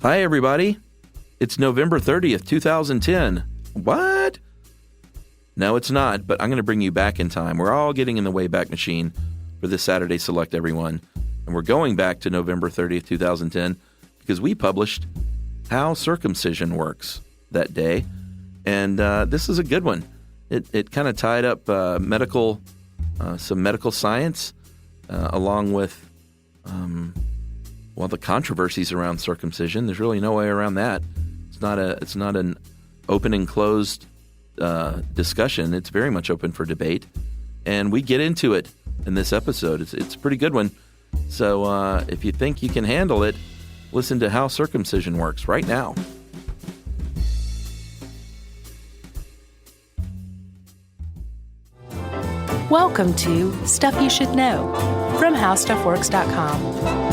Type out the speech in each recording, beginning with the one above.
Hi, everybody. It's November 30th, 2010. What? No, it's not, but I'm going to bring you back in time. We're all getting in the Wayback Machine for this Saturday Select Everyone. And we're going back to November 30th, 2010, because we published How Circumcision Works that day. And this is a good one. It kind of tied up some medical science along with the controversies around circumcision. There's really no way around that. It's not an open and closed discussion. It's very much open for debate, and we get into it in this episode. It's a pretty good one. So if you think you can handle it, listen to How Circumcision Works right now. Welcome to Stuff You Should Know from HowStuffWorks.com.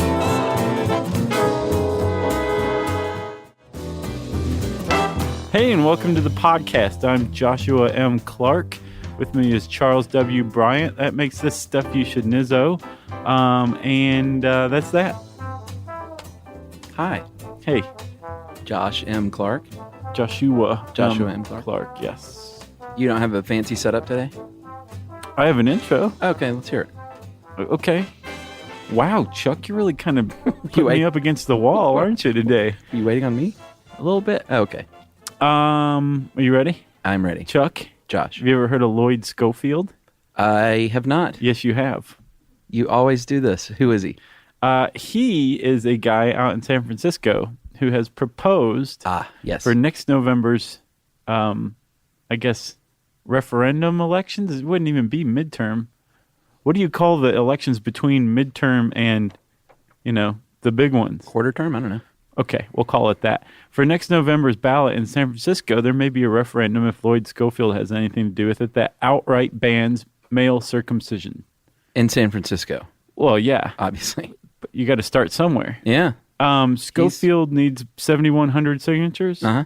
Hey, and welcome to the podcast. I'm Joshua M. Clark. With me is Charles W. Bryant. That makes this Stuff You Should Nizzo. And that's that. Hi. Hey. Josh M. Clark. Joshua M. Clark. Yes. You don't have a fancy setup today? I have an intro. Okay, let's hear it. Okay. Wow, Chuck, you're really kind of putting me up against the wall, aren't you, today? Are you waiting on me? A little bit. Oh, okay. Are you ready? I'm ready. Chuck? Josh. Have you ever heard of Lloyd Schofield? I have not. Yes, you have. You always do this. Who is he? He is a guy out in San Francisco who has proposed for next November's, referendum elections. It wouldn't even be midterm. What do you call the elections between midterm and, the big ones? Quarter term? I don't know. Okay, we'll call it that. For next November's ballot in San Francisco, there may be a referendum, if Lloyd Schofield has anything to do with it, that outright bans male circumcision. In San Francisco? Well, yeah. Obviously. But you got to start somewhere. Yeah. Schofield needs 7,100 signatures. Uh-huh.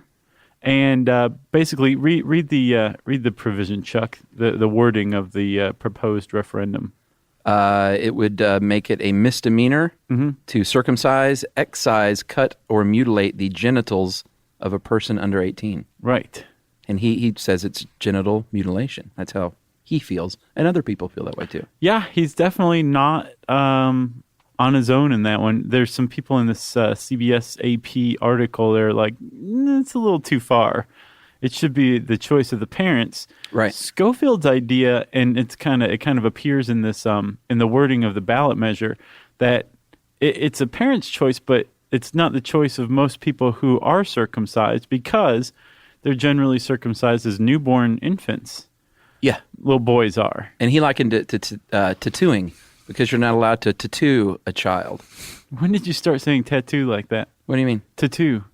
And basically, read the provision, Chuck, the wording of the proposed referendum. It would make it a misdemeanor to circumcise, excise, cut, or mutilate the genitals of a person under 18. Right. And he says it's genital mutilation. That's how he feels. And other people feel that way too. Yeah, he's definitely not on his own in that one. There's some people in this CBS AP article, they're like, it's a little too far. It should be the choice of the parents. Right. Schofield's idea, and it kind of appears in this in the wording of the ballot measure, that it's a parent's choice, but it's not the choice of most people who are circumcised, because they're generally circumcised as newborn infants. Yeah, little boys are. And he likened it to tattooing, because you're not allowed to tattoo a child. When did you start saying tattoo like that? What do you mean? Tattoo.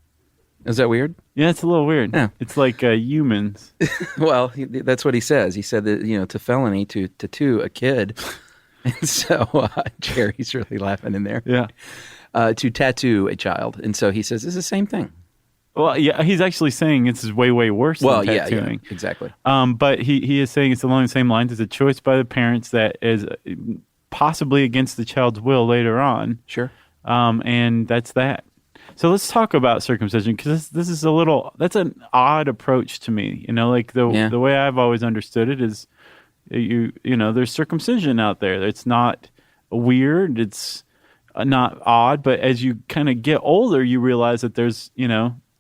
Is that weird? Yeah, it's a little weird. Yeah. It's like humans. Well, that's what he says. He said that, it's a felony to tattoo a kid. And so Jerry's really laughing in there. Yeah. To tattoo a child. And so he says it's the same thing. Well, yeah, he's actually saying this is way, way worse than tattooing. Yeah, exactly. But he is saying it's along the same lines. It's a choice by the parents that is possibly against the child's will later on. Sure. And that's that. So let's talk about circumcision, because this is that's an odd approach to me. The way I've always understood it is, there's circumcision out there. It's not weird. It's not odd. But as you kind of get older, you realize that there's,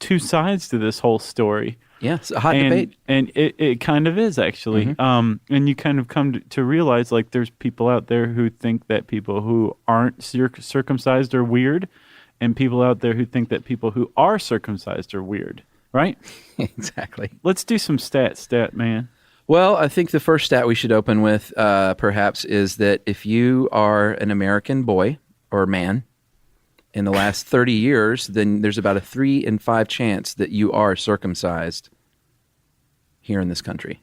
two sides to this whole story. Yeah, it's a hot debate. And it kind of is, actually. Mm-hmm. And you kind of come to realize, like, there's people out there who think that people who aren't circumcised are weird, and people out there who think that people who are circumcised are weird, right? Exactly. Let's do some stat, man. Well, I think the first stat we should open with, perhaps, is that if you are an American boy or man in the last 30 years, then there's about a 3 in 5 chance that you are circumcised here in this country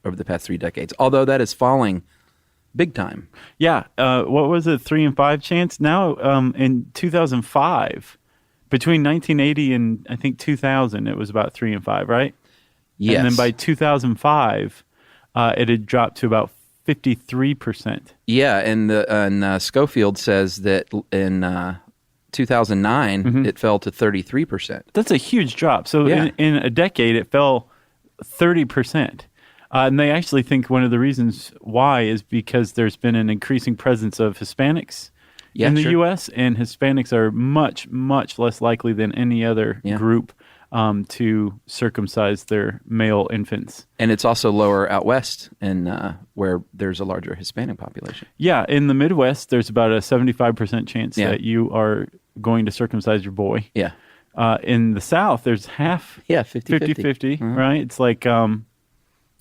over the past 3 decades. Although that is falling big time. Yeah. What was it? 3 in 5 chance? Now, in 2005, between 1980 and I think 2000, it was about 3 in 5, right? Yes. And then by 2005, it had dropped to about 53%. Yeah, and Schofield says that in 2009, it fell to 33%. That's a huge drop. So in a decade, it fell 30%. And they actually think one of the reasons why is because there's been an increasing presence of Hispanics in the U.S., and Hispanics are much, much less likely than any other group to circumcise their male infants. And it's also lower out west, where there's a larger Hispanic population. Yeah, in the Midwest, there's about a 75% chance that you are going to circumcise your boy. Yeah. In the South, there's half. Yeah, 50-50. Right? It's like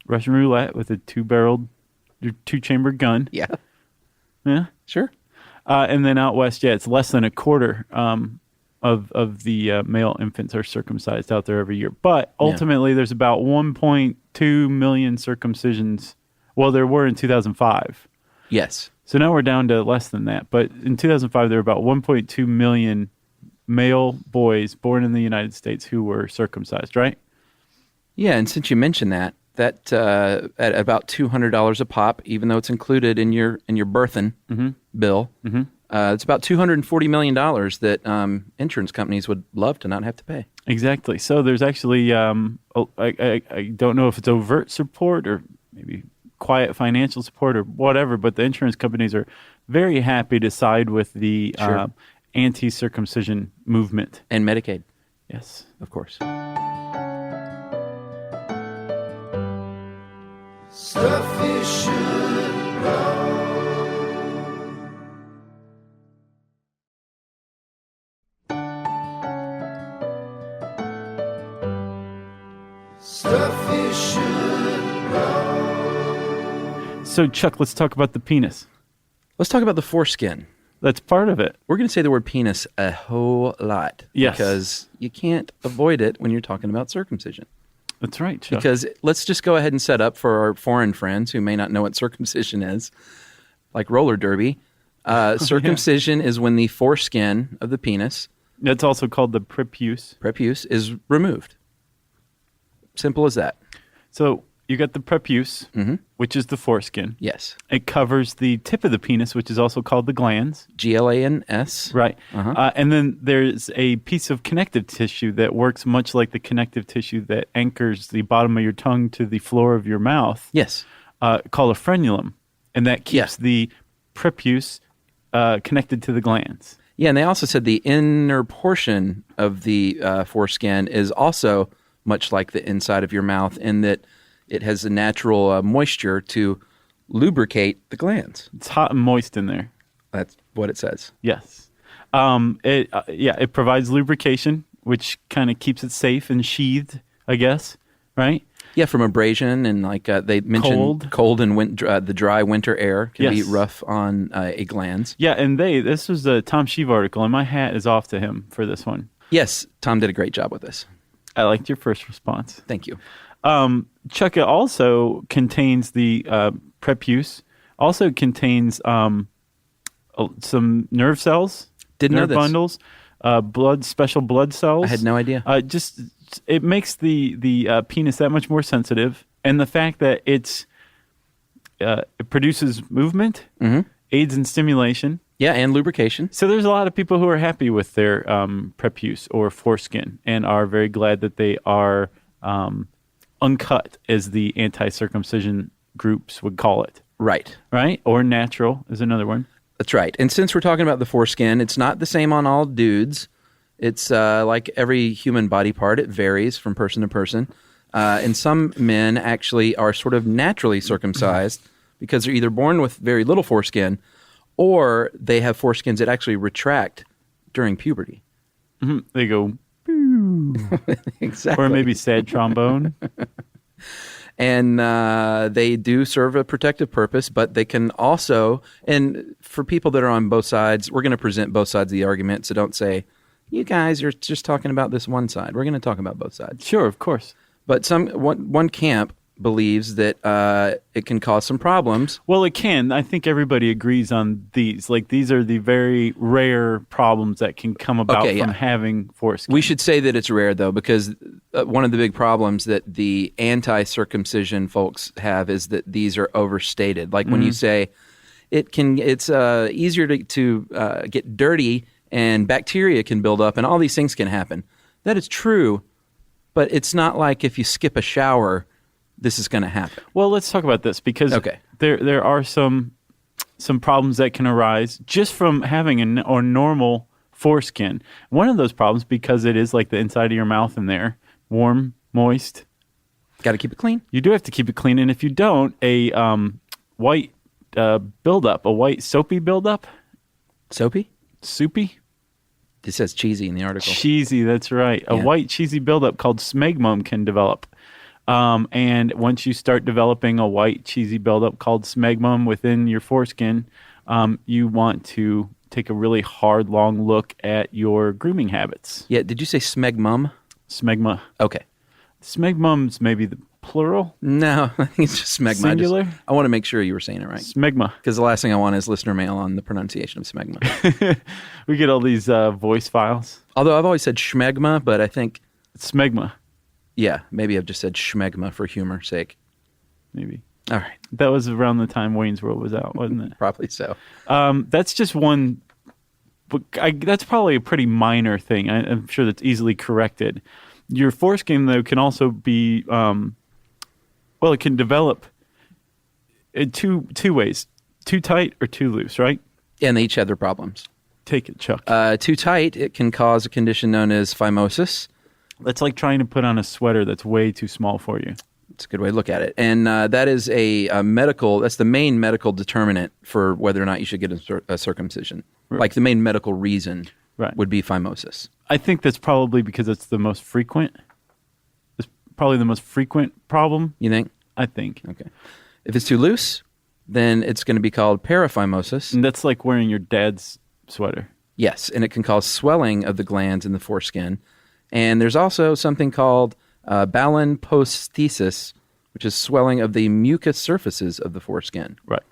Russian roulette with a two-chambered gun. Yeah. Yeah? Sure. And then out west, it's less than a quarter of the male infants are circumcised out there every year. But ultimately, there's about 1.2 million circumcisions. Well, there were in 2005. Yes. So now we're down to less than that. But in 2005, there were about 1.2 million male boys born in the United States who were circumcised, right? Yeah, and since you mentioned that at about $200 a pop, even though it's included in your birthing bill, it's about $240 million that insurance companies would love to not have to pay. Exactly. So there's actually, I don't know if it's overt support or maybe quiet financial support or whatever, but the insurance companies are very happy to side with the anti-circumcision movement. And Medicaid. Yes. Of course. Stuff you should know. Stuff you should know. So, Chuck, let's talk about the penis. Let's talk about the foreskin. That's part of it. We're going to say the word penis a whole lot. Yes. Because you can't avoid it when you're talking about circumcision. That's right, Chuck. Because let's just go ahead and set up for our foreign friends who may not know what circumcision is, like roller derby. Circumcision is when the foreskin of the penis, that's also called the prepuce, is removed. Simple as that. So you got the prepuce, which is the foreskin. Yes. It covers the tip of the penis, which is also called the glans. GLANS. Right. And then there's a piece of connective tissue that works much like the connective tissue that anchors the bottom of your tongue to the floor of your mouth. Yes. Called a frenulum. And that keeps the prepuce connected to the glans. Yeah, and they also said the inner portion of the foreskin is also much like the inside of your mouth in that it has a natural moisture to lubricate the glands. It's hot and moist in there. That's what it says. Yes. It provides lubrication, which kind of keeps it safe and sheathed, I guess, right? Yeah, from abrasion and like they mentioned cold and the dry winter air can be rough on a glands. Yeah, and this was a Tom Sheave article, and my hat is off to him for this one. Yes, Tom did a great job with this. I liked your first response. Thank you. Chuck, it also contains the prepuce, also contains some nerve cells, nerve bundles, special blood cells. I had no idea. It makes the penis that much more sensitive, and the fact that it produces movement, aids in stimulation. Yeah, and lubrication. So there's a lot of people who are happy with their prepuce or foreskin and are very glad that they are uncut, as the anti-circumcision groups would call it. Right. Right? Or natural is another one. That's right. And since we're talking about the foreskin, it's not the same on all dudes. It's like every human body part. It varies from person to person. And some men actually are sort of naturally circumcised because they're either born with very little foreskin or they have foreskins that actually retract during puberty. They go, exactly. Or maybe sad trombone. And they do serve a protective purpose, but they can also, and for people that are on both sides, we're going to present both sides of the argument, so don't say, you guys are just talking about this one side. We're going to talk about both sides. Sure, of course. But one camp believes that it can cause some problems. Well, it can. I think everybody agrees on these. Like, these are the very rare problems that can come about from having foreskin. We should say that it's rare, though, because one of the big problems that the anti-circumcision folks have is that these are overstated. Like when you say it's easier to get dirty and bacteria can build up, and all these things can happen. That is true, but it's not like if you skip a shower, this is going to happen. Well, let's talk about this because there are some problems that can arise just from having a normal foreskin. One of those problems, because it is like the inside of your mouth in there, warm, moist. Got to keep it clean. You do have to keep it clean, and if you don't, a white buildup, a white soapy buildup. Soapy? Soupy? It says cheesy in the article. Cheesy, that's right. A white cheesy buildup called smegma can develop. And once you start developing a white cheesy buildup called smegma within your foreskin, you want to take a really hard, long look at your grooming habits. Yeah, did you say smegmum? Smegma. Okay. Smegmum's maybe the plural? No, I think it's just smegma. Singular? I want to make sure you were saying it right. Smegma. Because the last thing I want is listener mail on the pronunciation of smegma. We get all these voice files. Although I've always said schmegma, but I think... It's smegma. Yeah, maybe I've just said schmegma for humor's sake. Maybe. All right. That was around the time Wayne's World was out, wasn't it? Probably so. That's just one... that's probably a pretty minor thing. I'm sure that's easily corrected. Your foreskin, though, can also be... it can develop in two ways. Too tight or too loose, right? Yeah, and they each have their problems. Take it, Chuck. Too tight, it can cause a condition known as phimosis. That's like trying to put on a sweater that's way too small for you. It's a good way to look at it. And that is that's the main medical determinant for whether or not you should get a circumcision. Right. Like the main medical reason would be phimosis. I think that's probably because it's the most frequent. It's probably the most frequent problem. You think? I think. Okay. If it's too loose, then it's going to be called paraphimosis. And that's like wearing your dad's sweater. Yes, and it can cause swelling of the glands in the foreskin. And there's also something called balanposthesis, which is swelling of the mucous surfaces of the foreskin. Right.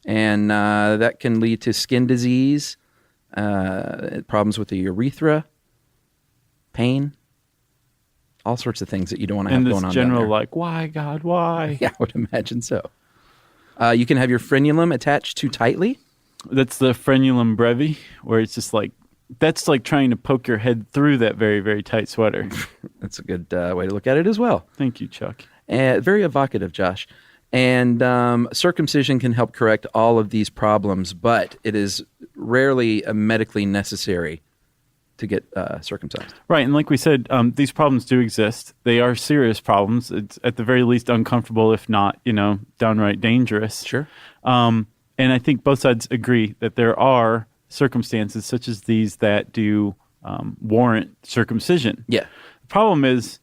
And that can lead to skin disease, problems with the urethra, pain, all sorts of things that you don't want to have going on. And this general, like, why, God, why? Yeah, I would imagine so. You can have your frenulum attached too tightly. That's the frenulum brevi, where it's just like, that's like trying to poke your head through that very, very tight sweater. That's a good way to look at it as well. Thank you, Chuck. Very evocative, Josh. And circumcision can help correct all of these problems, but it is rarely medically necessary to get circumcised. Right, and like we said, these problems do exist. They are serious problems. It's at the very least uncomfortable, if not, downright dangerous. Sure. And I think both sides agree that there are circumstances such as these that do warrant circumcision. Yeah. The problem is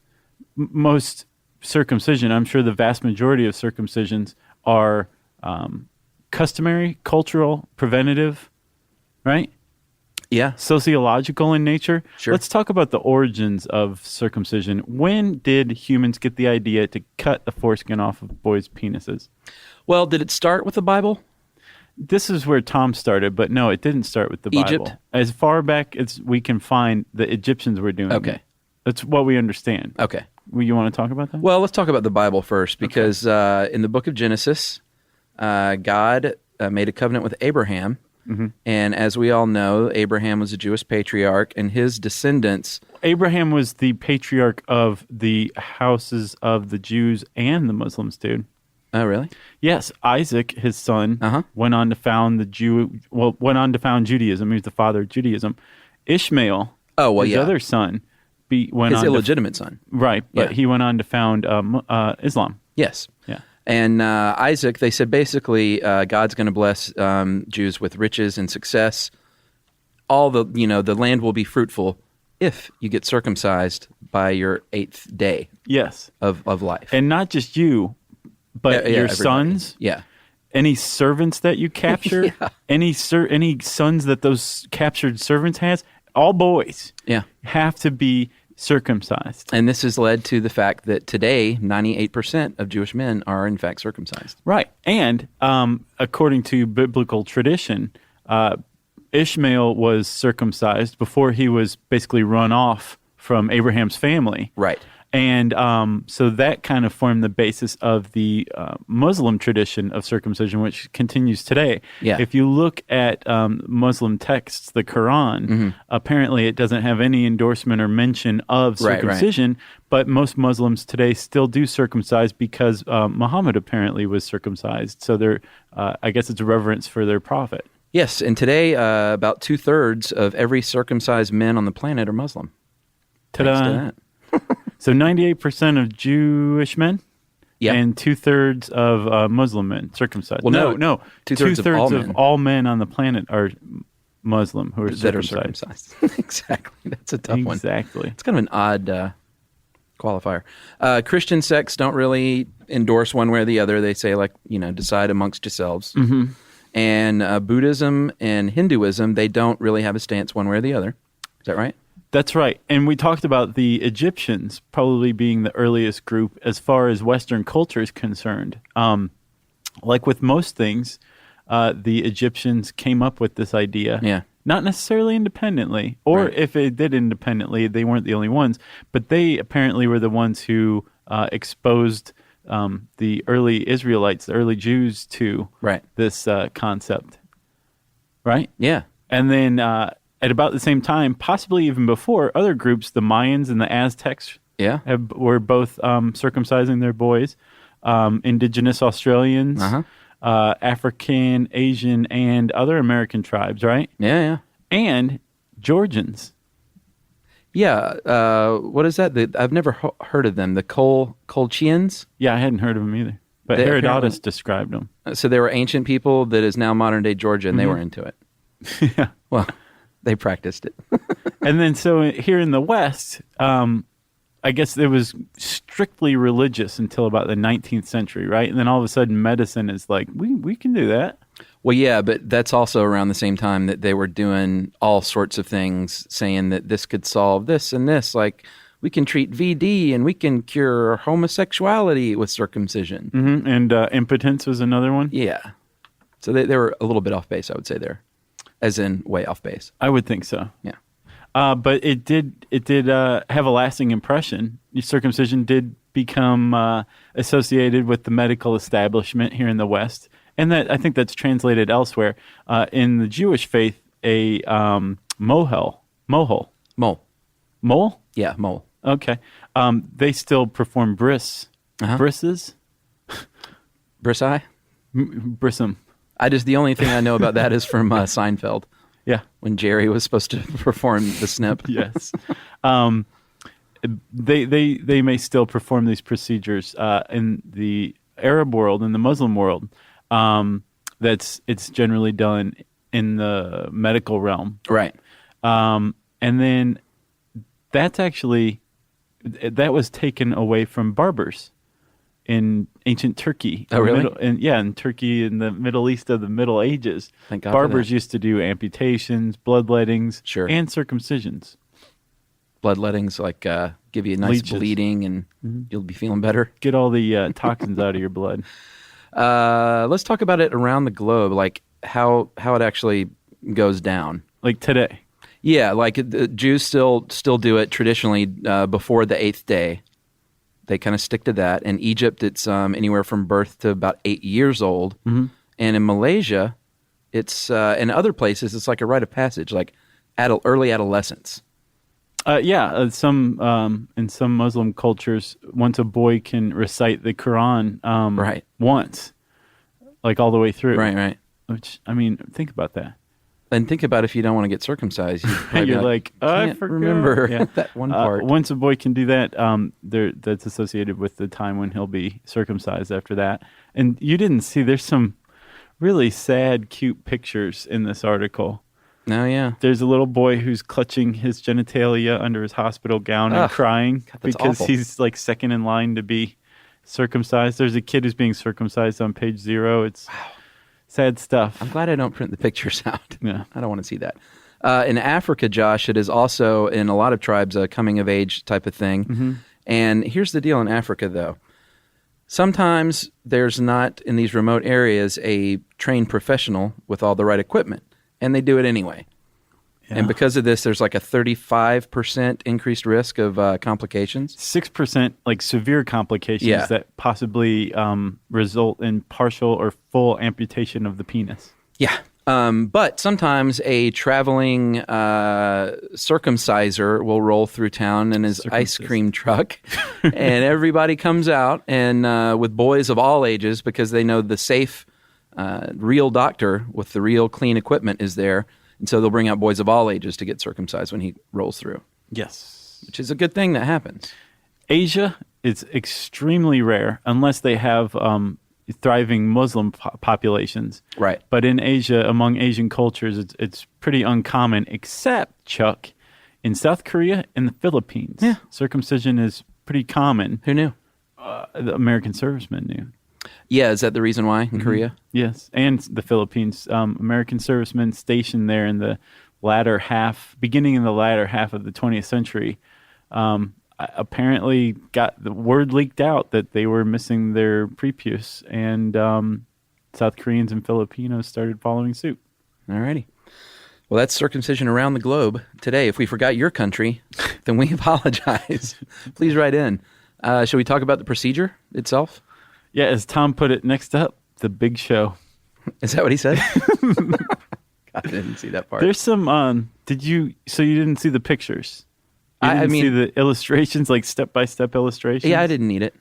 most circumcision, I'm sure the vast majority of circumcisions are customary, cultural, preventative, right? Yeah. Sociological in nature. Sure. Let's talk about the origins of circumcision. When did humans get the idea to cut the foreskin off of boys' penises? Well, did it start with the Bible? This is where Tom started, but no, it didn't start with the Bible. Egypt? As far back as we can find, the Egyptians were doing it. That's what we understand. Okay. You want to talk about that? Well, let's talk about the Bible first, because in the book of Genesis, God made a covenant with Abraham. Mm-hmm. And as we all know, Abraham was a Jewish patriarch, and his descendants... Abraham was the patriarch of the houses of the Jews and the Muslims, dude. Oh, really? Yes. Isaac, his son, went on to found Judaism. He was the father of Judaism. Ishmael, his other son, went his on illegitimate son. Right, but he went on to found Islam. Yes. Yeah. And Isaac, they said basically God's going to bless Jews with riches and success. All the land will be fruitful if you get circumcised by your 8th day. Yes. Of life. And not just you, but your everybody. sons. Yeah. Any servants that you capture, any sons that those captured servants has, all boys have to be circumcised. And this has led to the fact that today, 98% of Jewish men are in fact circumcised. Right. And according to biblical tradition, Ishmael was circumcised before he was basically run off from Abraham's family. Right. And so that kind of formed the basis of the Muslim tradition of circumcision, which continues today. Yeah. If you look at Muslim texts, the Quran, apparently it doesn't have any endorsement or mention of circumcision, but most Muslims today still do circumcise because Muhammad apparently was circumcised. So they're, I guess it's a reverence for their prophet. Yes, and today about 2/3 of every circumcised men on the planet are Muslim. Ta-da. Thanks to that. So 98% of Jewish men and 2/3 of Muslim men circumcised. Well, no. 2/3 of all men on the planet are Muslim who are circumcised. Exactly. That's a tough one. Exactly. It's kind of an odd qualifier. Christian sects don't really endorse one way or the other. They say, decide amongst yourselves. Mm-hmm. And Buddhism and Hinduism, they don't really have a stance one way or the other. Is that right? That's right. And we talked about the Egyptians probably being the earliest group as far as Western culture is concerned. Like with most things, the Egyptians came up with this idea. Yeah. Not necessarily independently, or if it did independently, they weren't the only ones. But they apparently were the ones who exposed the early Israelites, the early Jews to this concept. Right? Yeah. And then at about the same time, possibly even before, other groups, the Mayans and the Aztecs, were both circumcising their boys. Indigenous Australians, African, Asian, and other American tribes, right? Yeah. And Georgians. Yeah. What is that? I've never heard of them. The Colchians? Yeah, I hadn't heard of them either. But Herodotus described them. So they were ancient people that is now modern-day Georgia, and they were into it. Yeah. Well, they practiced it. And then so here in the West, I guess it was strictly religious until about the 19th century, right? And then all of a sudden medicine is like, we can do that. Well, yeah, but that's also around the same time that they were doing all sorts of things, saying that this could solve this and this. Like, we can treat VD and we can cure homosexuality with circumcision. Mm-hmm. And impotence was another one? Yeah. So they were a little bit off base, I would say there. As in way off base. I would think so. Yeah. But it did have a lasting impression. Circumcision did become associated with the medical establishment here in the West, and that I think that's translated elsewhere. In the Jewish faith, a mohel. Mole? Yeah, mole. Okay. They still perform bris. Brisses? Brissi? Brissom. The only thing I know about that is from Seinfeld. Yeah. When Jerry was supposed to perform the snip. Yes. They may still perform these procedures in the Arab world, in the Muslim world. It's generally done in the medical realm. Right. And then that was taken away from barbers in ancient Turkey. Oh, really? In Turkey in the Middle East of the Middle Ages. Thank God barbers used to do amputations, bloodlettings, and circumcisions. Bloodlettings, give you a nice bleeding and you'll be feeling better. Get all the toxins out of your blood. Let's talk about it around the globe, like how it actually goes down. Like today. Yeah, the Jews still do it traditionally before the 8th day. They kind of stick to that. In Egypt, it's anywhere from birth to about 8 years old. Mm-hmm. And in Malaysia, it's in other places, it's like a rite of passage, like early adolescence. In some Muslim cultures, once a boy can recite the Quran once, like all the way through. Right. Which, think about that. And think about if you don't want to get circumcised. You're like, I can't remember that one part. Once a boy can do that, that's associated with the time when he'll be circumcised after that. And you didn't see, there's some really sad, cute pictures in this article. Oh, yeah. There's a little boy who's clutching his genitalia under his hospital gown and crying because he's second in line to be circumcised. There's a kid who's being circumcised on page 0. It's sad stuff. I'm glad I don't print the pictures out. Yeah. I don't want to see that. In Africa, Josh, it is also, in a lot of tribes, a coming-of-age type of thing. Mm-hmm. And here's the deal in Africa, though. Sometimes there's not, in these remote areas, a trained professional with all the right equipment, and they do it anyway. And because of this, there's like a 35% increased risk of complications. 6% like severe complications that possibly result in partial or full amputation of the penis. Yeah. But sometimes a traveling circumciser will roll through town in his ice cream truck, and everybody comes out and with boys of all ages because they know the safe, real doctor with the real clean equipment is there. And so they'll bring out boys of all ages to get circumcised when he rolls through. Yes. Which is a good thing that happens. Asia is extremely rare unless they have thriving Muslim populations. Right. But in Asia, among Asian cultures, it's pretty uncommon, except, Chuck, in South Korea and the Philippines. Yeah. Circumcision is pretty common. Who knew? The American servicemen knew. Yeah, is that the reason why in Korea? Yes, and the Philippines. American servicemen stationed there in the beginning in the latter half of the 20th century, apparently got the word leaked out that they were missing their prepuce, and South Koreans and Filipinos started following suit. Alrighty. Well, that's circumcision around the globe today. If we forgot your country, then we apologize. Please write in. Shall we talk about the procedure itself? Yeah, as Tom put it, next up, the big show. Is that what he said? I didn't see that part. There's some, you didn't see the pictures? You didn't see the illustrations, like step-by-step illustrations? Yeah, I didn't need it.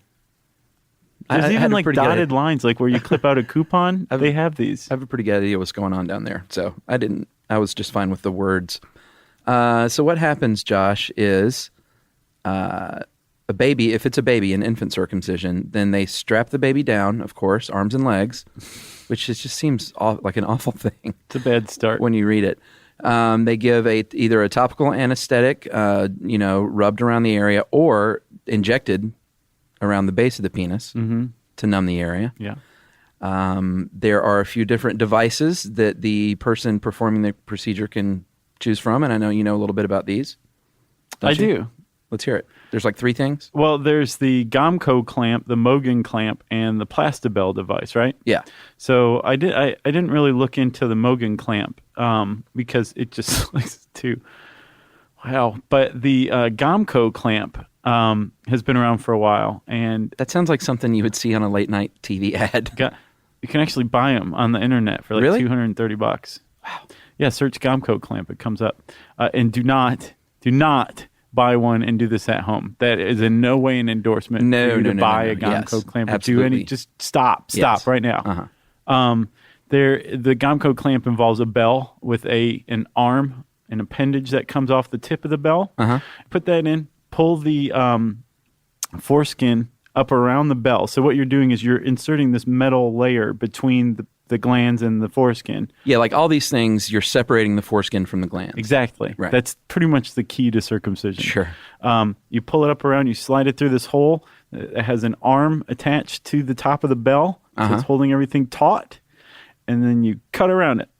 There's even like dotted lines, like where you clip out a coupon. They have these. I have a pretty good idea what's going on down there. So I was just fine with the words. So what happens, Josh, is a baby, if it's a baby, an infant circumcision, then they strap the baby down, of course, arms and legs, which just seems like an awful thing. It's a bad start. When you read it. They give either a topical anesthetic, rubbed around the area, or injected around the base of the penis to numb the area. Yeah. There are a few different devices that the person performing the procedure can choose from, and I know you know a little bit about these. I do. Let's hear it. There's like three things? Well, there's the Gomco clamp, the Mogan clamp, and the Plastabell device, right? Yeah. So I didn't really look into the Mogan clamp because it just looks too... Wow. But the Gomco clamp has been around for a while. And that sounds like something you would see on a late-night TV ad. You can actually buy them on the internet for like really? $230. Wow. Yeah, search Gomco clamp. It comes up. And do not buy one and do this at home. That is in no way an endorsement for you to buy a Gomco clamp or do any. Just stop right now. The Gomco clamp involves a bell with an arm, an appendage that comes off the tip of the bell. Put that in. Pull the foreskin up around the bell. So what you're doing is you're inserting this metal layer between the glands and the foreskin. Yeah, like all these things, you're separating the foreskin from the glands. Exactly. Right. That's pretty much the key to circumcision. Sure. You pull it up around, you slide it through this hole. It has an arm attached to the top of the bell, so it's holding everything taut, and then you cut around it.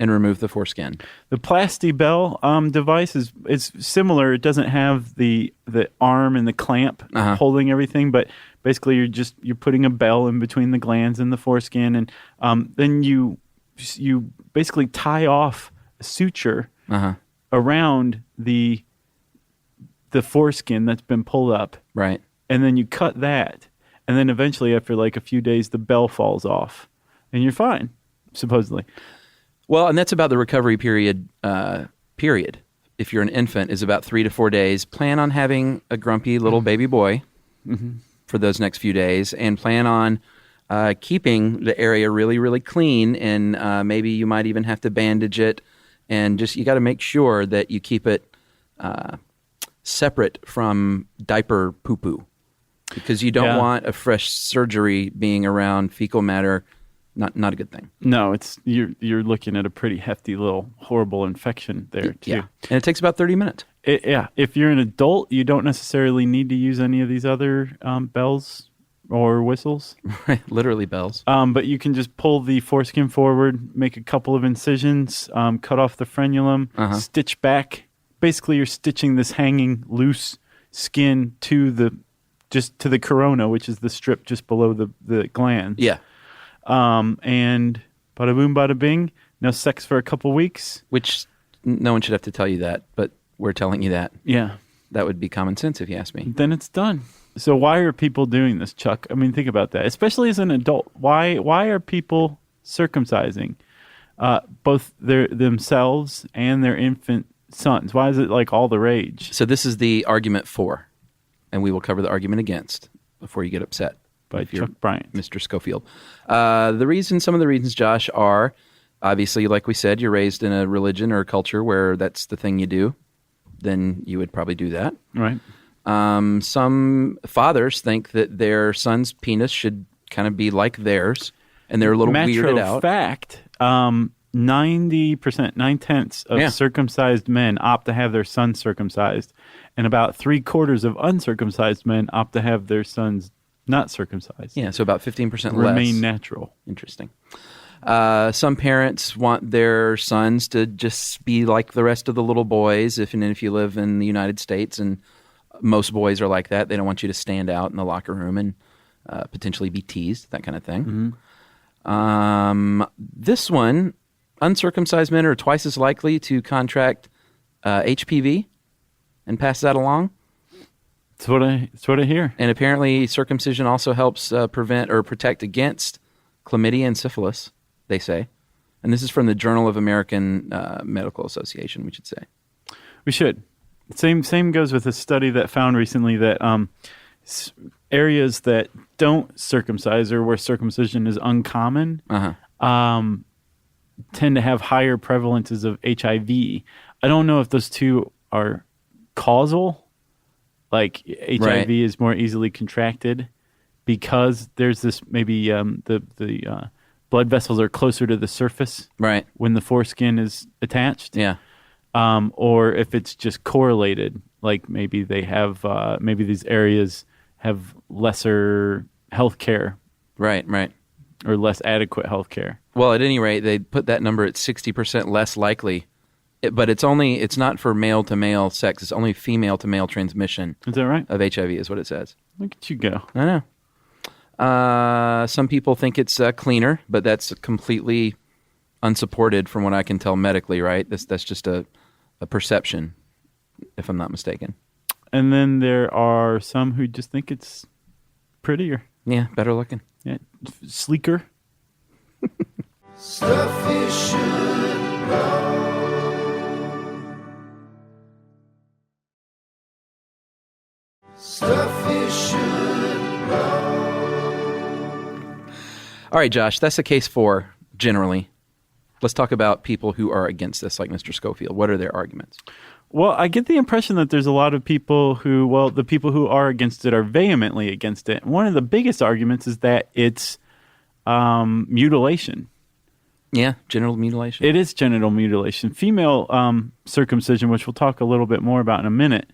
And remove the foreskin. The Plastabell device is similar. It doesn't have the arm and the clamp holding everything, but basically you're putting a bell in between the glands and the foreskin, and then you basically tie off a suture around the foreskin that's been pulled up. Right. And then you cut that, and then eventually after like a few days the bell falls off, and you're fine, supposedly. Well, and that's about the recovery period. If you're an infant, is about 3 to 4 days. Plan on having a grumpy little baby boy for those next few days, and plan on keeping the area really, really clean. And maybe you might even have to bandage it, and you got to make sure that you keep it separate from diaper poo-poo, because you don't want a fresh surgery being around fecal matter. Not a good thing. No, you're looking at a pretty hefty little horrible infection there too. Yeah, and it takes about 30 minutes. If you're an adult, you don't necessarily need to use any of these other bells or whistles. Right, literally bells. But you can just pull the foreskin forward, make a couple of incisions, cut off the frenulum, stitch back. Basically, you're stitching this hanging loose skin to the corona, which is the strip just below the glands. Yeah. And bada boom, bada bing. No sex for a couple weeks. Which no one should have to tell you that, but we're telling you that. Yeah. That would be common sense if you ask me. Then it's done. So why are people doing this, Chuck? I mean, think about that. Especially as an adult. Why are people circumcising both themselves and their infant sons? Why is it like all the rage? So this is the argument for, and we will cover the argument against before you get upset. By Chuck Bryant. Mr. Schofield. Some of the reasons, Josh, are obviously, like we said, you're raised in a religion or a culture where that's the thing you do. Then you would probably do that. Right. Some fathers think that their son's penis should kind of be like theirs, and they're a little weirded out. Fact, 90%, 9/10 of circumcised men opt to have their sons circumcised, and about 3/4 of uncircumcised men opt to have their sons not circumcised. Yeah, so about 15% less. Remain natural. Interesting. Some parents want their sons to just be like the rest of the little boys. If you live in the United States, and most boys are like that, they don't want you to stand out in the locker room and potentially be teased, that kind of thing. Mm-hmm. This one, uncircumcised men are twice as likely to contract HPV and pass that along. That's what I hear. And apparently, circumcision also helps prevent or protect against chlamydia and syphilis, they say. And this is from the Journal of American Medical Association, we should say. We should. Same goes with a study that found recently that areas that don't circumcise or where circumcision is uncommon tend to have higher prevalences of HIV. I don't know if those two are causal. Like HIV is more easily contracted because there's this maybe the blood vessels are closer to the surface when the foreskin is attached. Yeah. Or if it's just correlated, like maybe they have maybe these areas have lesser health care. Right. Or less adequate health care. Well, at any rate, they put that number at 60% less likely. But it's not for male-to-male sex. It's only female-to-male transmission. Is that right? Of HIV is what it says. Look at you go. I know. Some people think it's cleaner, but that's completely unsupported from what I can tell medically, right? That's just a perception, if I'm not mistaken. And then there are some who just think it's prettier. Yeah, better looking. Yeah, sleeker. Stuff you should know. Stuff you should know. All right, Josh, that's the case for generally. Let's talk about people who are against this, like Mr. Schofield. What are their arguments? Well, I get the impression that there's a lot of people who, the people who are against it are vehemently against it. One of the biggest arguments is that it's mutilation. Yeah, genital mutilation. It is genital mutilation. Female circumcision, which we'll talk a little bit more about in a minute,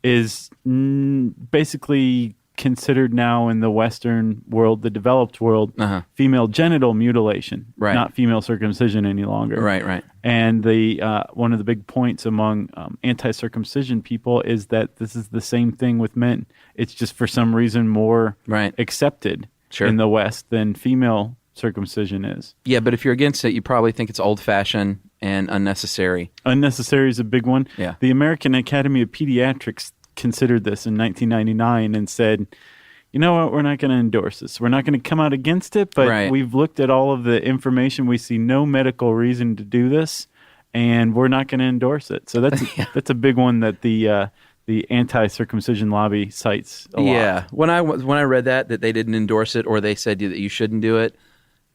is basically considered now in the Western world, the developed world, female genital mutilation, not female circumcision any longer. Right. And the one of the big points among anti-circumcision people is that this is the same thing with men. It's just for some reason more accepted in the West than female circumcision is. Yeah, but if you're against it, you probably think it's old-fashioned and unnecessary. Unnecessary is a big one. Yeah. The American Academy of Pediatrics considered this in 1999 and said, you know what, we're not going to endorse this. We're not going to come out against it, but we've looked at all of the information. We see no medical reason to do this, and we're not going to endorse it. So that's that's a big one that the anti-circumcision lobby cites a lot. Yeah. When I read that they didn't endorse it or they said that you shouldn't do it,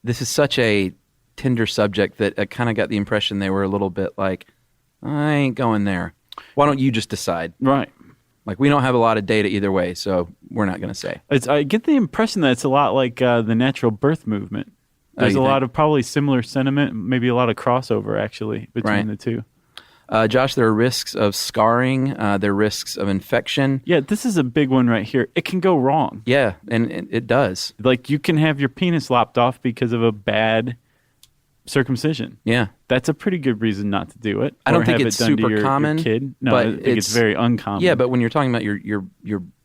this is such a tender subject that I kind of got the impression they were a little bit like, I ain't going there. Why don't you just decide? Right. Like, we don't have a lot of data either way, so we're not going to say. I get the impression that it's a lot like the natural birth movement. There's a lot of probably similar sentiment, maybe a lot of crossover, actually, between the two. Josh, there are risks of scarring. There are risks of infection. Yeah, this is a big one right here. It can go wrong. Yeah, and it does. Like, you can have your penis lopped off because of a bad circumcision. Yeah. That's a pretty good reason not to do it. I don't think it's super common. Your kid. No, I think it's very uncommon. Yeah, but when you're talking about your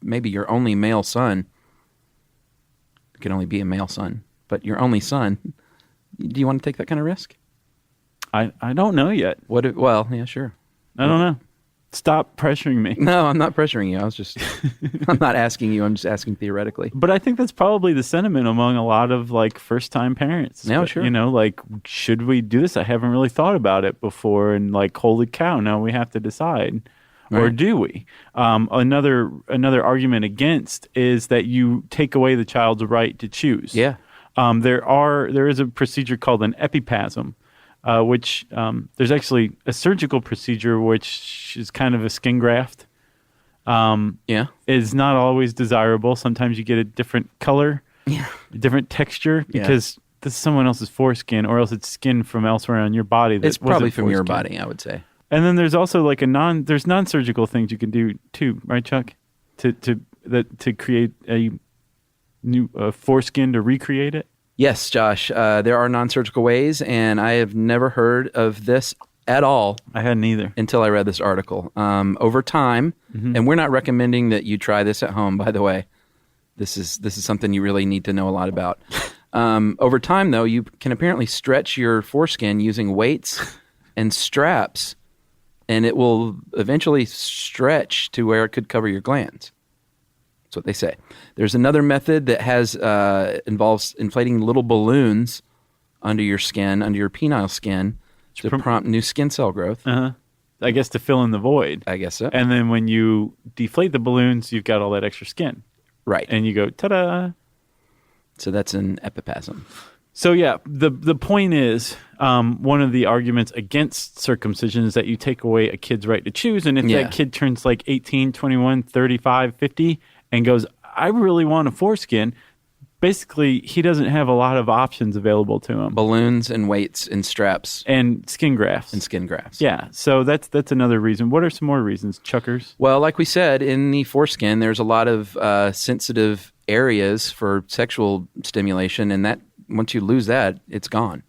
maybe your only male son, it can only be a male son, but your only son, do you want to take that kind of risk? I don't know yet. Well, yeah, sure. I don't know. Stop pressuring me. No, I'm not pressuring you. I'm not asking you. I'm just asking theoretically. But I think that's probably the sentiment among a lot of like first-time parents. No, sure. You know, like, should we do this? I haven't really thought about it before, and like, holy cow, now we have to decide, right. Or do we? Another argument against is that you take away the child's right to choose. Yeah. There is a procedure called an epipasm. Which there's actually a surgical procedure, which is kind of a skin graft. Is not always desirable. Sometimes you get a different color, a different texture, because this is someone else's foreskin, or else it's skin from elsewhere on your body. It's probably from your body, I would say. And then there's also like there's non-surgical things you can do too, right, Chuck? To create a new foreskin, to recreate it. Yes, Josh. There are non-surgical ways, and I have never heard of this at all. I hadn't either until I read this article. Over time, and we're not recommending that you try this at home. By the way, this is something you really need to know a lot about. Over time, though, you can apparently stretch your foreskin using weights and straps, and it will eventually stretch to where it could cover your glands. That's what they say. There's another method that involves inflating little balloons under your skin, under your penile skin, to prompt new skin cell growth. I guess to fill in the void. I guess so. And then when you deflate the balloons, you've got all that extra skin. Right. And you go, ta-da! So that's an epipasm. So yeah, the point is, one of the arguments against circumcision is that you take away a kid's right to choose. And if that kid turns like 18, 21, 35, 50... and goes, I really want a foreskin, basically he doesn't have a lot of options available to him. Balloons and weights and straps. And skin grafts. Yeah, so that's another reason. What are some more reasons, Chuckers? Well, like we said, in the foreskin, there's a lot of sensitive areas for sexual stimulation, and that once you lose that, it's gone.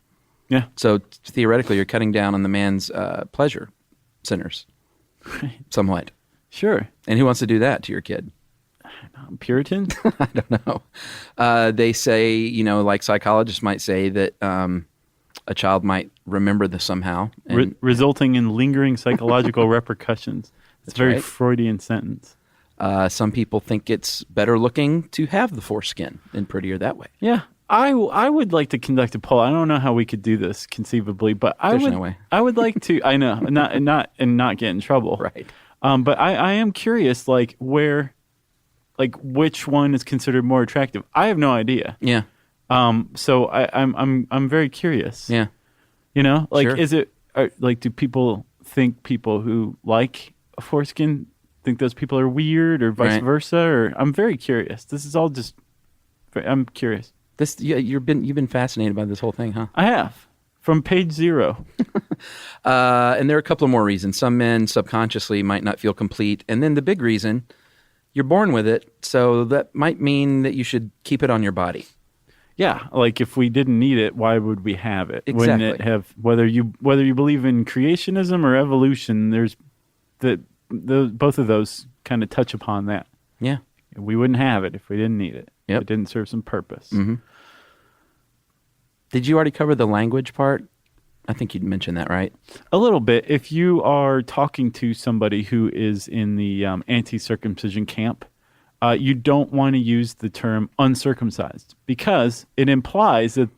Yeah. So theoretically, you're cutting down on the man's pleasure centers somewhat. Sure. And who wants to do that to your kid? Puritan? I don't know. They say, like psychologists might say that a child might remember this somehow. Resulting in lingering psychological repercussions. It's a very right. Freudian sentence. Some people think it's better looking to have the foreskin and prettier that way. Yeah. I would like to conduct a poll. I don't know how we could do this conceivably, but There's no way. I would like to. I know, not get in trouble. Right. But I am curious, like where. Like which one is considered more attractive? I have no idea. Yeah. So I'm very curious. Yeah. Like sure. is it like do people think people who like a foreskin think those people are weird or vice versa? Or I'm very curious. This is all just. I'm curious. You've been fascinated by this whole thing, huh? I have. From page 0. And there are a couple of more reasons. Some men subconsciously might not feel complete, and then the big reason. You're born with it, so that might mean that you should keep it on your body. Yeah, like if we didn't need it, why would we have it? Exactly. Wouldn't it have whether you believe in creationism or evolution? There's both of those kind of touch upon that. Yeah, we wouldn't have it if we didn't need it. Yep. It didn't serve some purpose. Mm-hmm. Did you already cover the language part? I think you'd mentioned that, right? A little bit. If you are talking to somebody who is in the anti-circumcision camp, you don't want to use the term uncircumcised because it implies that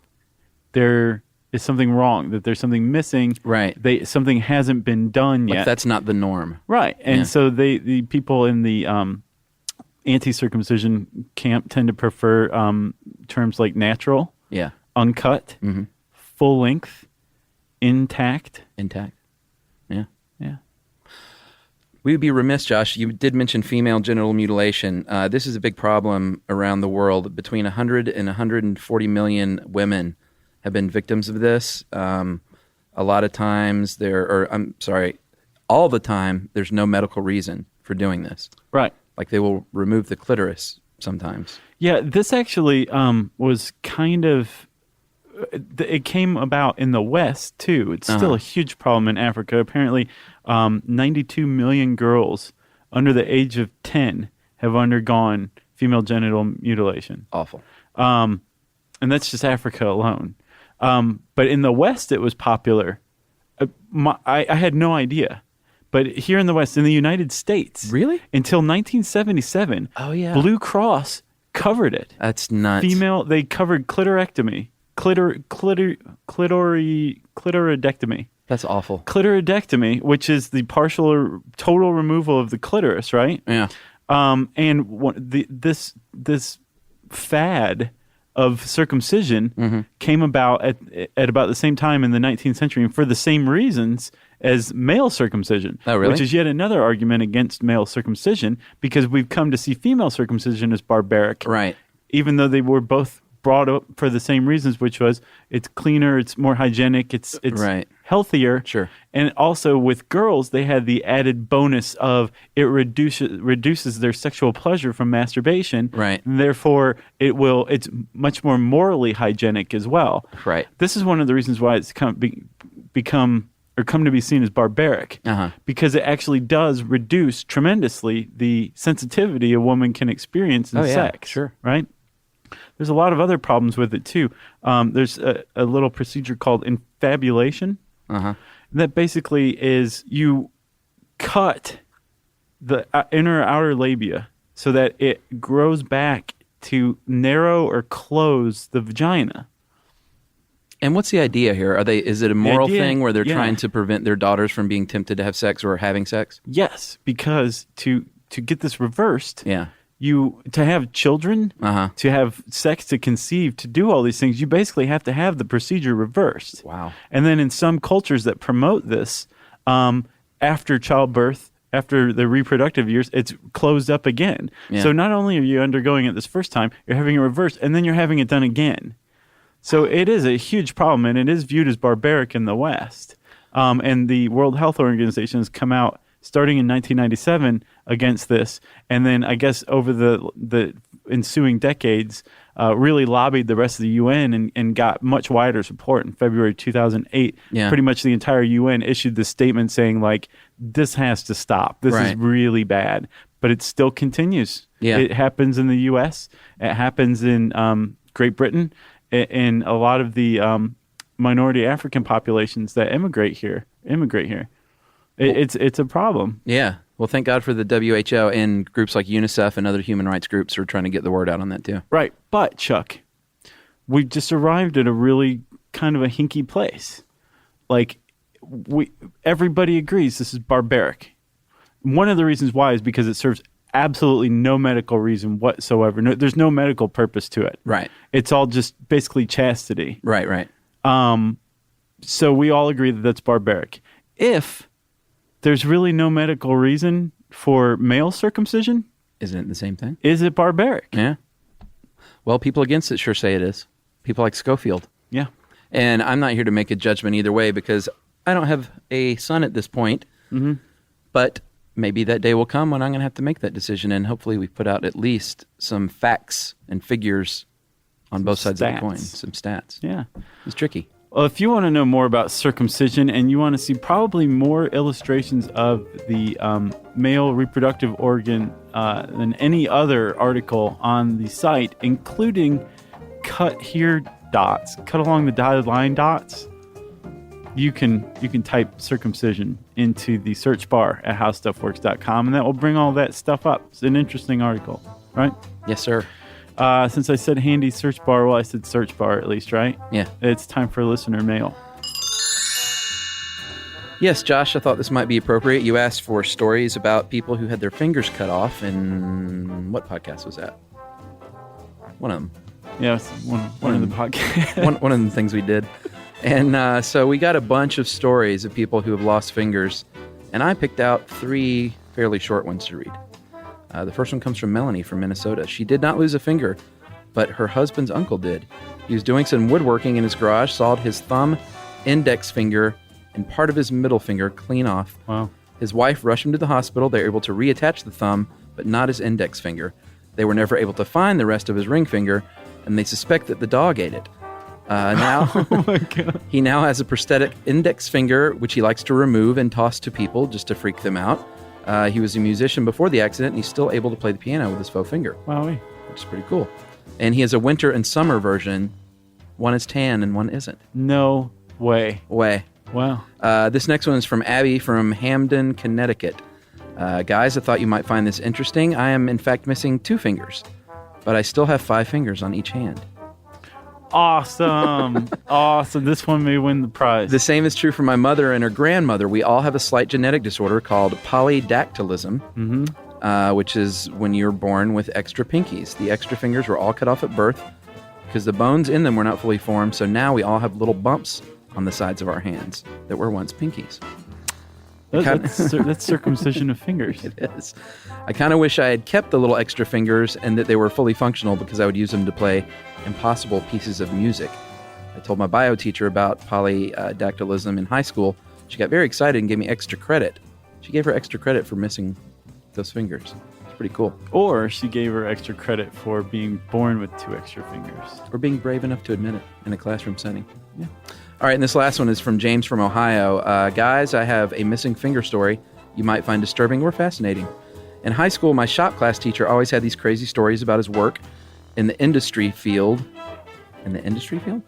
there is something wrong, that there's something missing. Right. Something hasn't been done yet. Like that's not the norm. Right. And so the people in the anti-circumcision camp tend to prefer terms like natural, uncut, full length, intact. Yeah. Yeah. We would be remiss, Josh. You did mention female genital mutilation. This is a big problem around the world. Between 100 and 140 million women have been victims of this. A lot of times all the time, there's no medical reason for doing this. Right. Like they will remove the clitoris sometimes. Yeah, this actually was kind of... It came about in the West, too. It's still a huge problem in Africa. Apparently, 92 million girls under the age of 10 have undergone female genital mutilation. Awful. And that's just Africa alone. But in the West, it was popular I had no idea. But here in the West, in the United States, really, until 1977, Blue Cross covered it. That's nuts. They covered clitorectomy, clitoridectomy. That's awful. Clitoridectomy, which is the partial or total removal of the clitoris, right? Yeah. This fad of circumcision came about at about the same time in the 19th century, and for the same reasons as male circumcision. Oh, really? Which is yet another argument against male circumcision, because we've come to see female circumcision as barbaric. Right. Even though they were both brought up for the same reasons, which was it's cleaner, it's more hygienic, it's right. healthier. Sure. And also with girls, they had the added bonus of it reduces their sexual pleasure from masturbation. Right. And therefore, it's much more morally hygienic as well. Right. This is one of the reasons why it's come to be seen as barbaric, because it actually does reduce tremendously the sensitivity a woman can experience in sex. Sure. Right? There's a lot of other problems with it too. There's a little procedure called infabulation. That basically is you cut the inner outer labia so that it grows back to narrow or close the vagina. And what's the idea here? Is it a moral thing where they're trying to prevent their daughters from being tempted to have sex or having sex? Yes, because to get this reversed, to have children, to have sex, to conceive, to do all these things, you basically have to have the procedure reversed. Wow. And then in some cultures that promote this, after childbirth, after the reproductive years, it's closed up again. Yeah. So not only are you undergoing it this first time, you're having it reversed, and then you're having it done again. So it is a huge problem, and it is viewed as barbaric in the West. And the World Health Organization has come out starting in 1997 against this, and then I guess over the ensuing decades really lobbied the rest of the UN and got much wider support. In February 2008, pretty much the entire UN issued this statement saying, like, this has to stop. This is really bad. But it still continues. Yeah. It happens in the U.S. It happens in Great Britain. In a lot of the minority African populations that immigrate here. It's a problem. Yeah. Well, thank God for the WHO and groups like UNICEF and other human rights groups who are trying to get the word out on that too. Right. But, Chuck, we've just arrived at a really kind of a hinky place. Like, everybody agrees this is barbaric. One of the reasons why is because it serves absolutely no medical reason whatsoever. There's no medical purpose to it. Right. It's all just basically chastity. Right. So we all agree that that's barbaric. If there's really no medical reason for male circumcision, isn't it the same thing? Is it barbaric? Yeah. Well, people against it sure say it is. People like Schofield. Yeah. And I'm not here to make a judgment either way because I don't have a son at this point. Mm-hmm. But maybe that day will come when I'm going to have to make that decision, and hopefully we put out at least some facts and figures on both sides of the coin, some stats. Yeah. It's tricky. Well, if you want to know more about circumcision and you want to see probably more illustrations of the male reproductive organ than any other article on the site, including cut along the dotted line dots, you can type circumcision into the search bar at howstuffworks.com, and that will bring all that stuff up. It's an interesting article, right? Yes, sir. Since I said handy search bar, well, I said search bar at least, right? Yeah. It's time for listener mail. Yes, Josh, I thought this might be appropriate. You asked for stories about people who had their fingers cut off, and what podcast was that? One of them. Yeah, it's one of the podcasts. one of the things we did. And so we got a bunch of stories of people who have lost fingers, and I picked out 3 fairly short ones to read. The first one comes from Melanie from Minnesota. She did not lose a finger, but her husband's uncle did. He was doing some woodworking in his garage, sawed his thumb, index finger, and part of his middle finger clean off. Wow. His wife rushed him to the hospital. They were able to reattach the thumb, but not his index finger. They were never able to find the rest of his ring finger, and they suspect that the dog ate it. Oh my God. He now has a prosthetic index finger, which he likes to remove and toss to people just to freak them out. He was a musician before the accident, and he's still able to play the piano with his faux finger. Wow. Which is pretty cool. And he has a winter and summer version. One is tan and one isn't. No way. Wow. This next one is from Abby from Hamden, Connecticut. Guys, I thought you might find this interesting. I am, in fact, missing 2 fingers, but I still have 5 fingers on each hand. Awesome. Awesome. This one may win the prize. The same is true for my mother and her grandmother. We all have a slight genetic disorder called polydactylism, which is when you're born with extra pinkies. The extra fingers were all cut off at birth because the bones in them were not fully formed, so now we all have little bumps on the sides of our hands that were once pinkies. That's circumcision of fingers. It is. I kind of wish I had kept the little extra fingers and that they were fully functional because I would use them to play impossible pieces of music. I told my bio teacher about polydactylism in high school. She got very excited and gave me extra credit. She gave her extra credit for missing those fingers. It's pretty cool. Or she gave her extra credit for being born with 2 extra fingers. Or being brave enough to admit it in a classroom setting. Yeah. All right, and this last one is from James from Ohio. Guys, I have a missing finger story you might find disturbing or fascinating. In high school, my shop class teacher always had these crazy stories about his work in the industry field. In the industry field?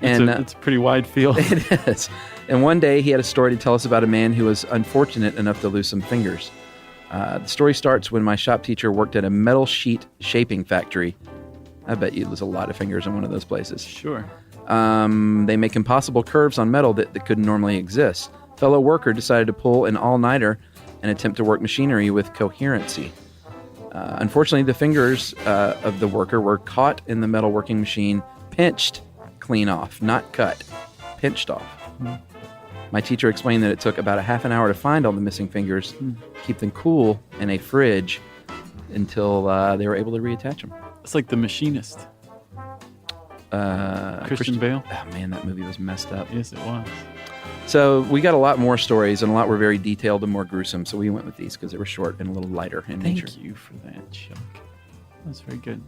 It's a pretty wide field. It is. And one day, he had a story to tell us about a man who was unfortunate enough to lose some fingers. The story starts when my shop teacher worked at a metal sheet shaping factory. I bet you lose a lot of fingers in one of those places. Sure. They make impossible curves on metal that couldn't normally exist. Fellow worker decided to pull an all-nighter and attempt to work machinery with coherency. Unfortunately, the fingers of the worker were caught in the metalworking machine, pinched clean off, not cut, pinched off. My teacher explained that it took about a half an hour to find all the missing fingers, keep them cool in a fridge until they were able to reattach them. It's like The Machinist. Christian Bale. Oh man, that movie was messed up. Yes, it was. So we got a lot more stories, and a lot were very detailed and more gruesome. So we went with these because they were short and a little lighter in nature. Thank you for that, Chuck. That's very good.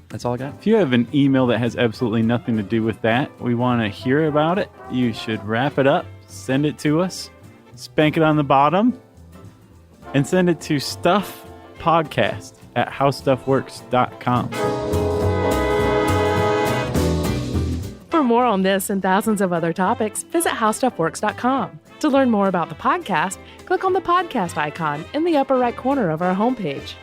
That's all I got. If you have an email that has absolutely nothing to do with that, we want to hear about it. You should wrap it up, send it to us, spank it on the bottom, and send it to stuffpodcast@howstuffworks.com. For more on this and thousands of other topics, visit howstuffworks.com. To learn more about the podcast, click on the podcast icon in the upper right corner of our homepage.